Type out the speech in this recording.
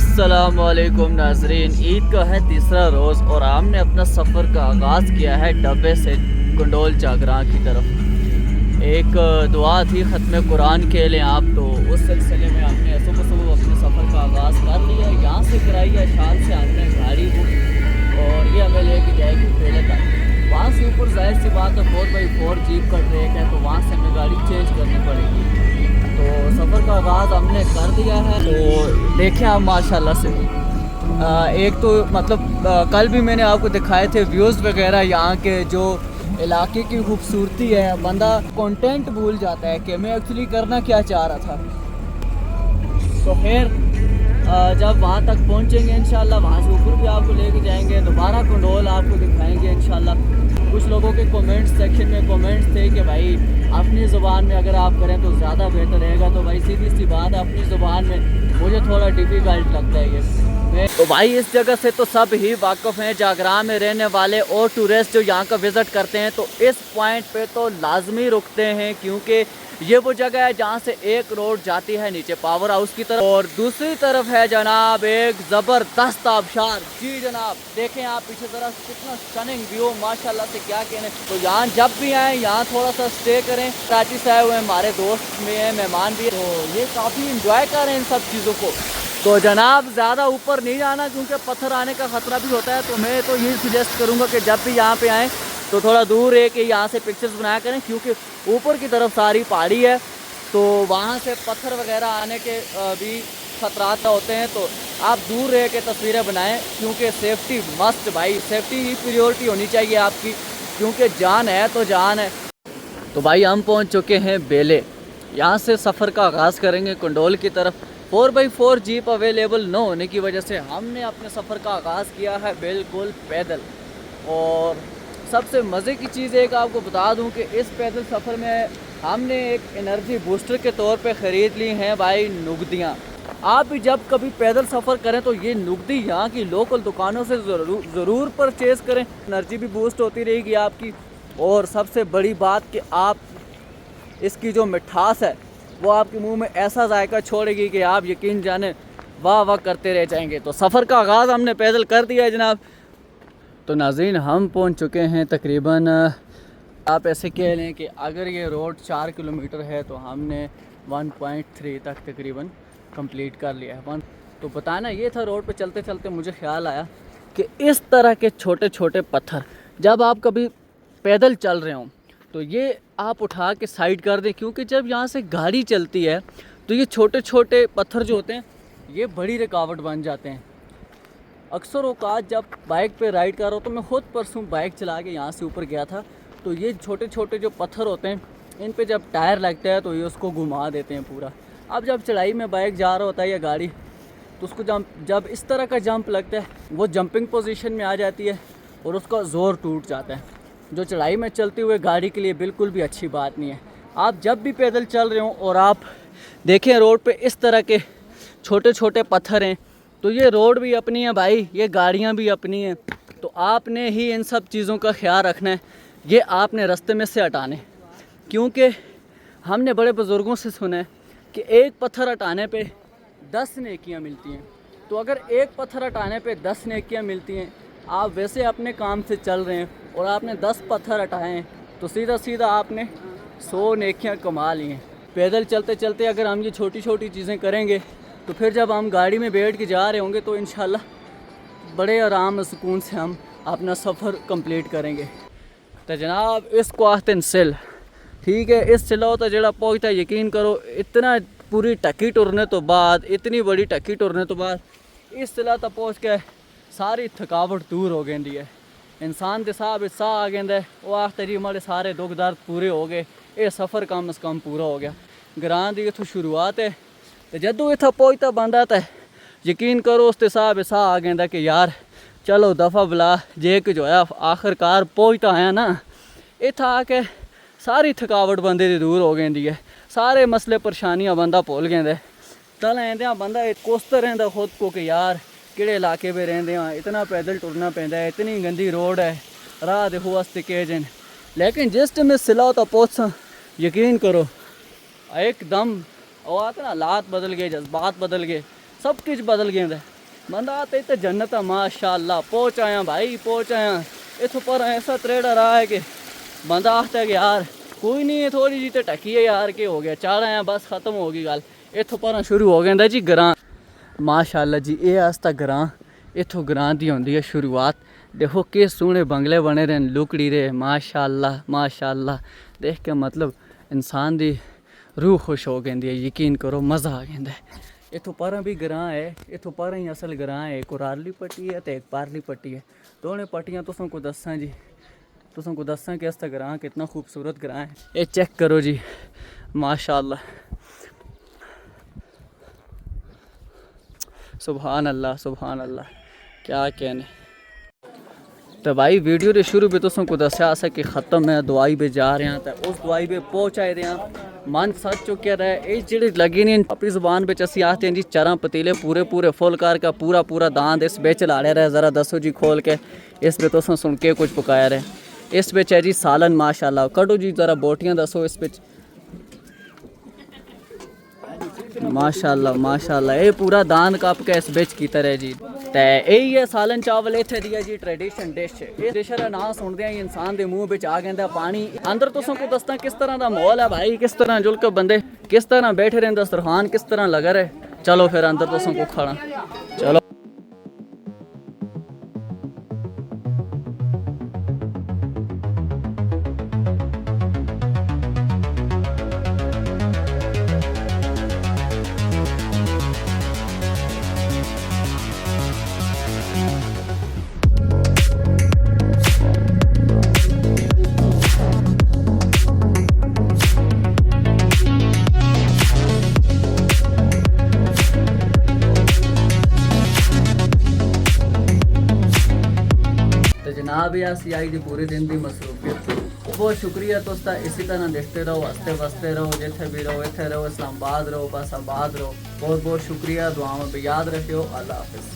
अस्सलामुअलैकुम नाजरीन, ईद का है तीसरा रोज़ और हमने अपना सफ़र का आगाज़ किया है डब्बे से कुंडोल चागरा की तरफ। एक दुआ थी ख़त्म कुरान के लिए आप, तो उस सिलसिले में हमने सुबह सुबह अपने सफ़र का आगाज़ कर लिया। यहाँ से कराई है शाल से हमने गाड़ी बुक और ये हमें लेके जाएगी पेड़े तक। वहाँ से ऊपर जाहिर सी बात है 4x4 जीप का ट्रैक है, तो वहाँ से हमें गाड़ी चेंज करनी पड़ेगी। तो सफ़र का आगाज़ हमने कर दिया है। तो देखें आप माशाल्लाह से एक तो मतलब कल भी मैंने आपको दिखाए थे व्यूज़ वगैरह यहाँ के, जो इलाके की खूबसूरती है। बंदा कंटेंट भूल जाता है कि मैं एक्चुअली करना क्या चाह रहा था। तो खैर जब वहाँ तक पहुँचेंगे इंशाल्लाह, वहाँ से ऊपर भी आपको लेके जाएंगे, दोबारा कुंडोल आपको दिखाएंगे इंशाल्लाह। कुछ लोगों के कमेंट्स सेक्शन में कमेंट्स थे कि भाई अपनी ज़ुबान में अगर आप करें तो ज़्यादा बेहतर रहेगा। तो भाई सीधी सी बात है, अपनी ज़ुबान में मुझे थोड़ा डिफ़िकल्ट लगता है ये। तो भाई इस जगह से तो सब ही वाकिफ़ हैं, जागरा में रहने वाले और टूरिस्ट जो यहाँ का विज़िट करते हैं तो इस पॉइंट पे तो लाजमी रुकते हैं, क्योंकि ये वो जगह है जहाँ से एक रोड जाती है नीचे पावर हाउस की तरफ और दूसरी तरफ है जनाब एक ज़बरदस्त आबशार। जी जनाब देखें आप पीछे ज़रा, कितना स्टनिंग व्यू माशाल्लाह से क्या कहने। तो यहाँ जब भी आएँ यहाँ थोड़ा सा स्टे करें। कराची से आए हुए हमारे दोस्त में हैं, मेहमान भी, तो ये काफ़ी इंजॉय कर रहे हैं इन सब चीज़ों को। तो जनाब ज़्यादा ऊपर नहीं जाना क्योंकि पत्थर आने का ख़तरा भी होता है। तो मैं तो यही सजेस्ट करूँगा कि जब भी यहाँ पे आएँ तो थोड़ा दूर है कि यहाँ से पिक्चर्स बनाया करें, क्योंकि ऊपर की तरफ सारी पहाड़ी है, तो वहाँ से पत्थर वगैरह आने के भी ख़तरात होते हैं। तो आप दूर रह के तस्वीरें बनाएं, क्योंकि सेफ्टी मस्ट, भाई सेफ्टी ही प्रायोरिटी होनी चाहिए आपकी, क्योंकि जान है तो जान है। तो भाई हम पहुँच चुके हैं बेले। यहाँ से सफ़र का आगाज़ करेंगे कुंडोल की तरफ। 4x4 जीप अवेलेबल न होने की वजह से हमने अपने सफ़र का आगाज़ किया है बिल्कुल पैदल। और सबसे मज़े की चीज़ एक आपको बता दूं कि इस पैदल सफ़र में हमने एक एनर्जी बूस्टर के तौर पे ख़रीद ली हैं भाई नुगदियाँ। आप भी जब कभी पैदल सफ़र करें तो ये नुगदी यहाँ की लोकल दुकानों से ज़रूर परचेज़ करें, एनर्जी भी बूस्ट होती रहेगी आपकी। और सबसे बड़ी बात कि आप इसकी जो मिठास है वो आपके मुंह में ऐसा जायका छोड़ेगी कि आप यकीन जाने वाह वाह करते रह जाएंगे। तो सफ़र का आगाज़ हमने पैदल कर दिया है जनाब। तो नाज़रीन हम पहुंच चुके हैं तकरीबन, आप ऐसे कह लें कि अगर ये रोड 4 किलोमीटर है तो हमने 1.3 तक तकरीबन कंप्लीट कर लिया है। तो बताना ये था, रोड पे चलते चलते मुझे ख्याल आया कि इस तरह के छोटे छोटे पत्थर जब आप कभी पैदल चल रहे हों तो ये आप उठा के साइड कर दें, क्योंकि जब यहाँ से गाड़ी चलती है तो ये छोटे छोटे पत्थर जो होते हैं ये बड़ी रुकावट बन जाते हैं। अक्सर औकात जब बाइक पे राइड कर रहा हूँ, तो मैं ख़ुद परसों बाइक चला के यहाँ से ऊपर गया था, तो ये छोटे छोटे जो पत्थर होते हैं इन पे जब टायर लगता है तो ये उसको घुमा देते हैं पूरा। अब जब चढ़ाई में बाइक जा रहा होता है या गाड़ी, तो उसको जब इस तरह का जंप लगता है वो जंपिंग पोजीशन में आ जाती है और उसका ज़ोर टूट जाता है, जो चढ़ाई में चलते हुए गाड़ी के लिए बिल्कुल भी अच्छी बात नहीं है। आप जब भी पैदल चल रहे हों और आप देखें रोड पर इस तरह के छोटे छोटे पत्थर हैं, तो ये रोड भी अपनी है भाई, ये गाड़ियाँ भी अपनी हैं, तो आपने ही इन सब चीज़ों का ख्याल रखना है। ये आपने रास्ते में से हटाने, क्योंकि हमने बड़े बुज़ुर्गों से सुना है कि एक पत्थर हटाने पे 10 नेकियां मिलती हैं। तो अगर एक पत्थर हटाने पे 10 नेकियां मिलती हैं, आप वैसे अपने काम से चल रहे हैं और आपने 10 पत्थर हटाए हैं, तो सीधा सीधा आपने 100 नेकियां कमा ली हैं। पैदल चलते चलते अगर हम ये छोटी छोटी चीज़ें करेंगे तो फिर जब हम गाड़ी में बैठ के जा रहे होंगे तो इंशाल्लाह बड़े आराम सुकून से हम अपना सफ़र कंप्लीट करेंगे। तो जनाब इसको आखते हैं सिल, ठीक है। इस सिला तो जड़ा पहुँचता यकीन करो, इतना पूरी टक्की टुरने तो बाद, इतनी बड़ी टक्की टुरने तो बाद इस सिला तक पहुँच के सारी थकावट दूर हो गई है। इंसान के साहब सा आ गया है, वो आखते जी हमारे सारे दुख दर्द पूरे हो गए, ये सफ़र कम अज़ कम पूरा हो गया। ग्रां की इतों शुरुआत है, तो जदों इतना पहुँचता बंदा तो यकीन करो उसके हिसाब सा आ गया कि यार चलो दफ़ा बुला जे कि जो है आखिरकार पहुँचता आया ना, इतना आके सारी थकावट बंदे की दूर हो गई है, सारे मसले परेशानियां बंदा भुल गया। तल आंदे बंदा कोसता रहा खुद को कि यार किड़े इलाके में रहते हैं, इतना पैदल टुरना पैंदा है, इतनी गंदी रोड है, राह देखो वास्ते के जन। लेकिन जिस टाइम सिला तो पहुँचा यकीन करो एकदम और आते ना हालात बदल गए, जज्बात बदल गए, सब कुछ बदल गए। बंदा आते तो जन्नत है माशाल्लाह। पहुँच आया भाई, पहुँच आया। इतों पर ऐसा त्रेड़ा रहा है कि बंदा आता है कि यार कोई नहीं है, थोड़ी जी तो टकी है यार, के हो गया, चढ़ आया बस, खत्म हो गई गल। इतों पर शुरू हो गया जी ग्रां माशाल्लाह जी। ये आस्ता ग्रां, इतों ग्रां की होंगी है शुरुआत। देखो कि सोहने बंगले बने रहे, लुकड़ी रहे माशाल्लाह माशाल्लाह। देख के मतलब इंसान की रूह खुश हो गई है, यकीन करो मज़ा आ गया है। इतों पर भी ग्रां है, इतों पर ही असल ग्रां है। एक उरारली पट्टी है तो एक पारली पट्टी है। दोनों पट्टियाँ तुसों को दसा जी, तुसों को दसा कि इसका ग्रां कितना खूबसूरत ग्रां है। ये चेक करो जी माशाल्लाह, सुभान अल्लाह सुभान अल्लाह, क्या कहने। तो भाई वीडियो के शुरू में तुसों को दसिया अस कि ख़त्म है, दवाई पे जा रहे हैं, तो उस दवाई पे पहुँचाए रहे हैं। मन सच चुके रहे, ये जेह्ड़ी लगी नहीं अपनी ज़ुबान बिच असी आखते हैं जी चरा पतीले पूरे पूरे फुल करके पूरा पूरा दांद इस बिच लाड़े रहे। ज़रा दसो जी खोल के इस पे तुसों सुन के कुछ पकाया रहे। इस बिच है जी सालन माशाल्लाह। कटो जी ज़रा बोटियाँ दसो इस बिच माशाल्लाह माशाल्लाह। ये पूरा दान कप के इस बिच की तरह जी। तो यही है सालन चावल इत्थे दी है जी ट्रेडिशन डिश। इस डिश का नाम सुनते ही इंसान के मुँह बिच आ गया पानी। अंदर तुसों को दसदा किस तरह का माहौल है भाई, किस तरह जुल के बंदे किस तरह बैठे रहे, दस्तरखान किस तरह लगा रहे। चलो फिर अंदर तुसों को खाना, चलो। जनाब असी आई जी पूरे दिन की मसरूफियत। बहुत शुक्रिया दोस्ता, इसी तरह देखते रहो, हंसते वसते रहो, जिथे भी रहो इतने रहो, इस्लामाबाद रहो, बस आबाद रहो। बहुत बहुत शुक्रिया, दुआओं में याद रखियो। अल्लाह हाफिज़।